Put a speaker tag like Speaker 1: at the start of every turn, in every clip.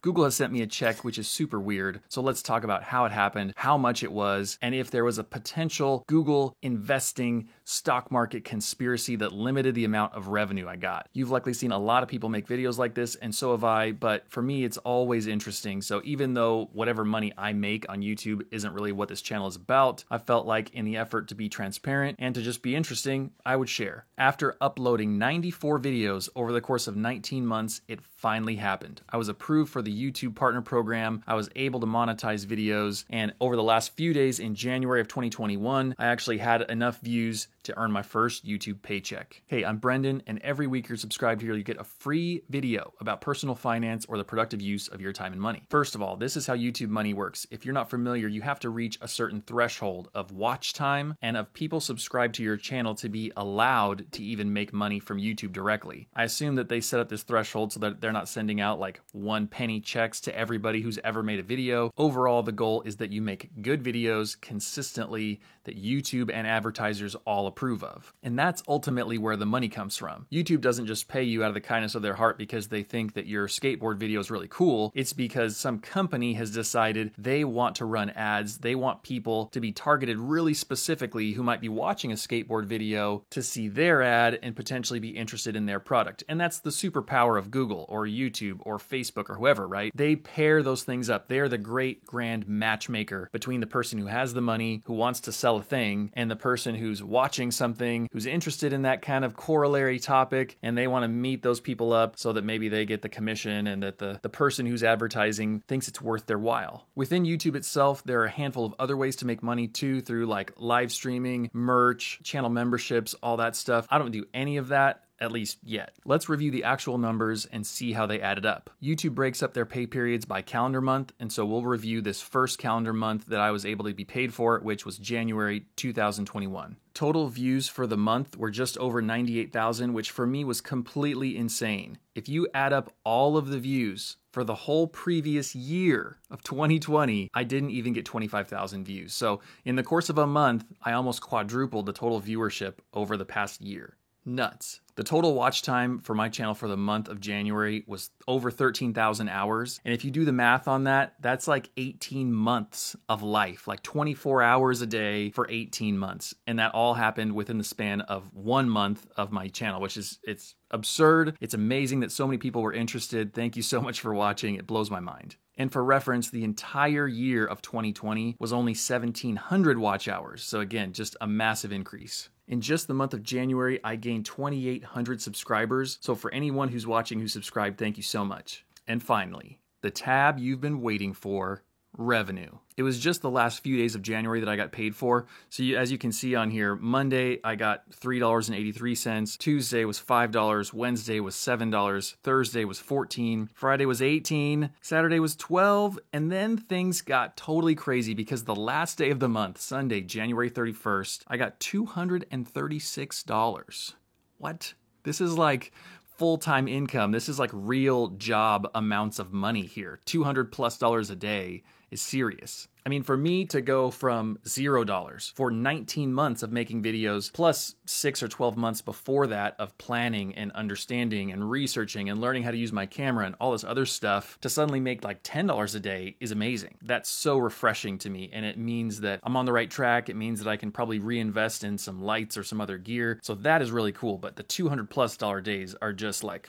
Speaker 1: Google has sent me a check, which is super weird. So let's talk about how it happened, how much it was, and if there was a potential Google investing stock market conspiracy that limited the amount of revenue I got. You've likely seen a lot of people make videos like this, and so have I, but for me, it's always interesting. So even though whatever money I make on YouTube isn't really what this channel is about, I felt like in the effort to be transparent and to just be interesting, I would share. After uploading 94 videos over the course of 19 months, it finally happened. I was approved for the YouTube Partner Program. I was able to monetize videos, and over the last few days in January of 2021, I actually had enough views to earn my first YouTube paycheck. Hey, I'm Brendan, and every week you're subscribed here, you get a free video about personal finance or the productive use of your time and money. First of all, this is how YouTube money works. If you're not familiar, you have to reach a certain threshold of watch time and of people subscribed to your channel to be allowed to even make money from YouTube directly. I assume that they set up this threshold so that they're not sending out like 1 penny checks to everybody who's ever made a video. Overall, the goal is that you make good videos consistently that YouTube and advertisers all approve of. And that's ultimately where the money comes from. YouTube doesn't just pay you out of the kindness of their heart because they think that your skateboard video is really cool. It's because some company has decided they want to run ads. They want people to be targeted really specifically who might be watching a skateboard video to see their ad and potentially be interested in their product. And that's the superpower of Google or YouTube or Facebook or whoever, right? They pair those things up. They're the great grand matchmaker between the person who has the money, who wants to sell a thing, and the person who's watching something, who's interested in that kind of corollary topic, and they want to meet those people up so that maybe they get the commission and that the person who's advertising thinks it's worth their while. Within YouTube itself, there are a handful of other ways to make money too, through like live streaming, merch, channel memberships, all that stuff. I don't do any of that, at least yet. Let's review the actual numbers and see how they added up. YouTube breaks up their pay periods by calendar month, and so we'll review this first calendar month that I was able to be paid for, which was January 2021. Total views for the month were just over 98,000, which for me was completely insane. If you add up all of the views for the whole previous year of 2020, I didn't even get 25,000 views. So in the course of a month, I almost quadrupled the total viewership over the past year. Nuts. The total watch time for my channel for the month of January was over 13,000 hours. And if you do the math on that, that's like 18 months of life, like 24 hours a day for 18 months. And that all happened within the span of 1 month of my channel, which is, it's absurd. It's amazing that so many people were interested. Thank you so much for watching. It blows my mind. And for reference, the entire year of 2020 was only 1,700 watch hours. So again, just a massive increase. In just the month of January, I gained 2,800 subscribers. So for anyone who's watching who subscribed, thank you so much. And finally, the tab you've been waiting for, revenue. It was just the last few days of January that I got paid for. So as you can see on here, Monday I got $3.83, Tuesday was $5, Wednesday was $7, Thursday was $14, Friday was $18, Saturday was $12, and then things got totally crazy because the last day of the month, Sunday, January 31st, I got $236. What? This is like full-time income. This is like real job amounts of money here. $200+ a day is serious. I mean, for me to go from $0 for 19 months of making videos, plus 6 or 12 months before that of planning and understanding and researching and learning how to use my camera and all this other stuff, to suddenly make like $10 a day is amazing. That's so refreshing to me, and it means that I'm on the right track. It means that I can probably reinvest in some lights or some other gear. So that is really cool, but the $200+ days are just like...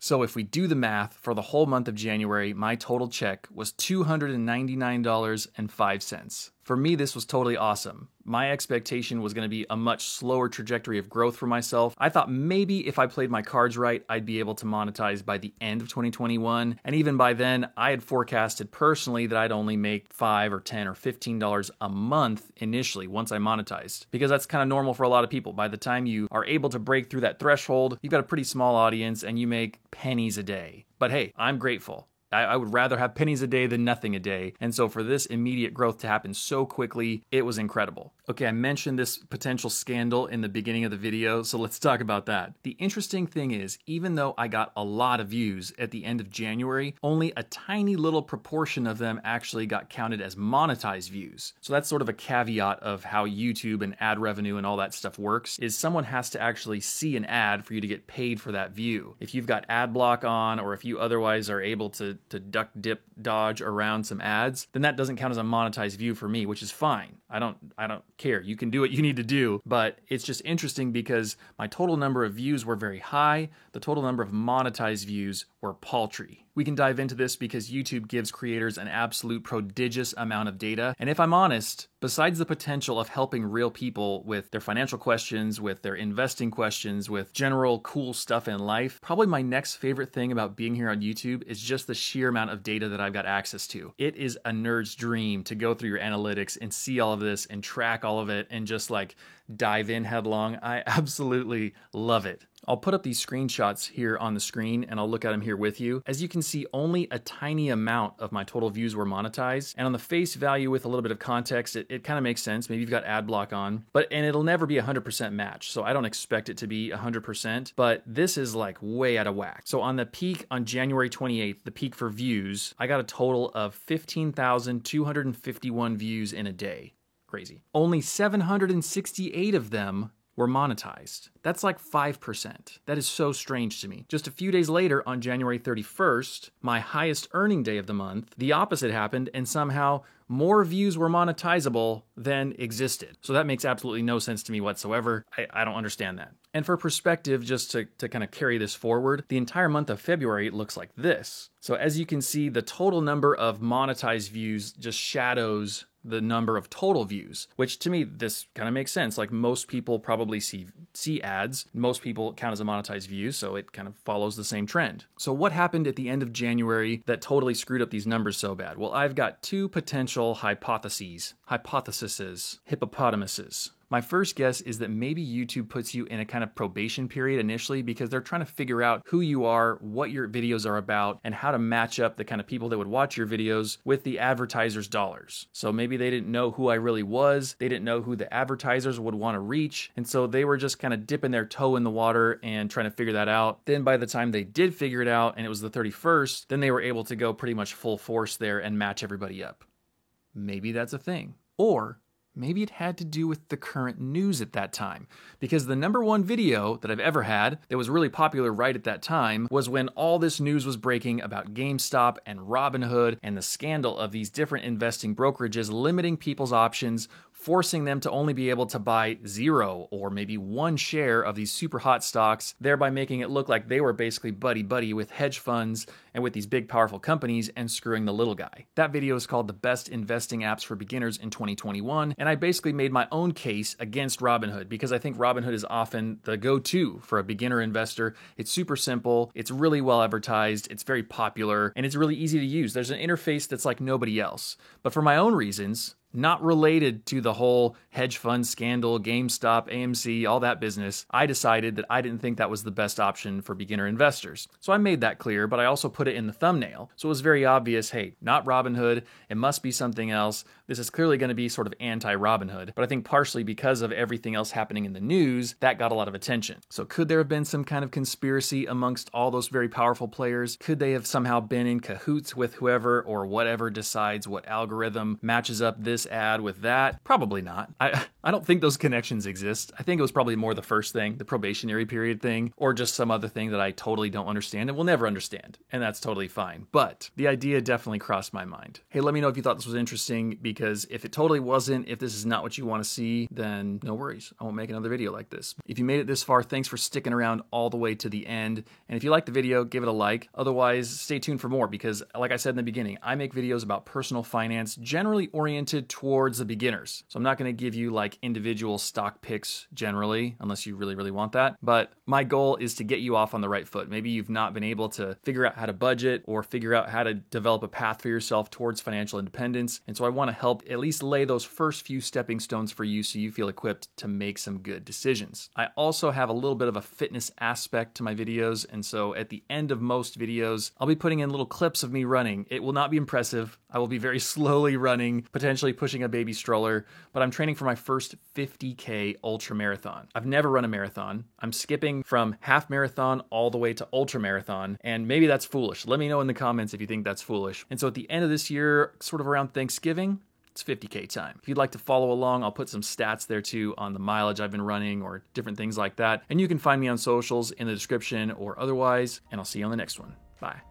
Speaker 1: So if we do the math, for the whole month of January, my total check was $299.05. For me, this was totally awesome. My expectation was going to be a much slower trajectory of growth for myself. I thought maybe if I played my cards right, I'd be able to monetize by the end of 2021. And even by then, I had forecasted personally that I'd only make $5 or $10 or $15 a month initially once I monetized. Because that's kind of normal for a lot of people. By the time you are able to break through that threshold, you've got a pretty small audience and you make pennies a day. But hey, I'm grateful. I would rather have pennies a day than nothing a day. And so for this immediate growth to happen so quickly, it was incredible. Okay, I mentioned this potential scandal in the beginning of the video, so let's talk about that. The interesting thing is, even though I got a lot of views at the end of January, only a tiny little proportion of them actually got counted as monetized views. So that's sort of a caveat of how YouTube and ad revenue and all that stuff works, is someone has to actually see an ad for you to get paid for that view. If you've got ad block on, or if you otherwise are able to to duck, dip, dodge around some ads, then that doesn't count as a monetized view for me, which is fine. I don't care. You can do what you need to do, but it's just interesting because my total number of views were very high. The total number of monetized views were paltry. We can dive into this because YouTube gives creators an absolute prodigious amount of data. And if I'm honest, besides the potential of helping real people with their financial questions, with their investing questions, with general cool stuff in life, probably my next favorite thing about being here on YouTube is just the sheer amount of data that I've got access to. It is a nerd's dream to go through your analytics and see all of this and track all of it and just like dive in headlong. I absolutely love it. I'll put up these screenshots here on the screen and I'll look at them here with you. As you can see, only a tiny amount of my total views were monetized. And on the face value with a little bit of context, it kind of makes sense. Maybe you've got ad block on, and it'll never be 100% match. So I don't expect it to be 100%, but this is like way out of whack. So on the peak on January 28th, the peak for views, I got a total of 15,251 views in a day. Crazy. Only 768 of them were monetized. That's like 5%. That is so strange to me. Just a few days later, on January 31st, my highest earning day of the month, the opposite happened, and somehow more views were monetizable than existed. So that makes absolutely no sense to me whatsoever. I don't understand that. And for perspective, just to kind of carry this forward, the entire month of February looks like this. So as you can see, the total number of monetized views just shadows the number of total views, which to me, this kind of makes sense. Like most people probably see ads. Most people count as a monetized view, so it kind of follows the same trend. So what happened at the end of January that totally screwed up these numbers so bad? Well, I've got two potential hypotheses, hippopotamuses. My first guess is that maybe YouTube puts you in a kind of probation period initially because they're trying to figure out who you are, what your videos are about, and how to match up the kind of people that would watch your videos with the advertisers' dollars. So maybe they didn't know who I really was, they didn't know who the advertisers would want to reach, and so they were just kind of dipping their toe in the water and trying to figure that out. Then by the time they did figure it out and it was the 31st, then they were able to go pretty much full force there and match everybody up. Maybe that's a thing. Or maybe it had to do with the current news at that time, because the number one video that I've ever had that was really popular right at that time was when all this news was breaking about GameStop and Robinhood and the scandal of these different investing brokerages limiting people's options, forcing them to only be able to buy 0 or maybe 1 share of these super hot stocks, thereby making it look like they were basically buddy-buddy with hedge funds and with these big powerful companies and screwing the little guy. That video is called The Best Investing Apps for Beginners in 2021, and I basically made my own case against Robinhood because I think Robinhood is often the go-to for a beginner investor. It's super simple, it's really well advertised, it's very popular, and it's really easy to use. There's an interface that's like nobody else. But for my own reasons, not related to the whole hedge fund scandal, GameStop, AMC, all that business, I decided that I didn't think that was the best option for beginner investors. So I made that clear, but I also put it in the thumbnail. So it was very obvious, hey, not Robinhood, it must be something else. This is clearly going to be sort of anti-Robinhood. But I think partially because of everything else happening in the news, that got a lot of attention. So could there have been some kind of conspiracy amongst all those very powerful players? Could they have somehow been in cahoots with whoever or whatever decides what algorithm matches up this ad with that? Probably not. I don't think those connections exist. I think it was probably more the first thing, the probationary period thing, or just some other thing that I totally don't understand and will never understand. And that's totally fine. But the idea definitely crossed my mind. Hey, let me know if you thought this was interesting, because if it totally wasn't, if this is not what you want to see, then no worries. I won't make another video like this. If you made it this far, thanks for sticking around all the way to the end. And if you liked the video, give it a like. Otherwise, stay tuned for more, because like I said in the beginning, I make videos about personal finance, generally oriented towards the beginners. So I'm not going to give you like individual stock picks generally, unless you really, really want that. But my goal is to get you off on the right foot. Maybe you've not been able to figure out how to budget or figure out how to develop a path for yourself towards financial independence. And so I want to help at least lay those first few stepping stones for you so you feel equipped to make some good decisions. I also have a little bit of a fitness aspect to my videos. And so at the end of most videos, I'll be putting in little clips of me running. It will not be impressive. I will be very slowly running, potentially pushing a baby stroller, but I'm training for my first 50K ultra marathon. I've never run a marathon. I'm skipping from half marathon all the way to ultra marathon, and maybe that's foolish. Let me know in the comments if you think that's foolish. And so at the end of this year, sort of around Thanksgiving, it's 50K time. If you'd like to follow along, I'll put some stats there too on the mileage I've been running or different things like that. And you can find me on socials in the description or otherwise, and I'll see you on the next one. Bye.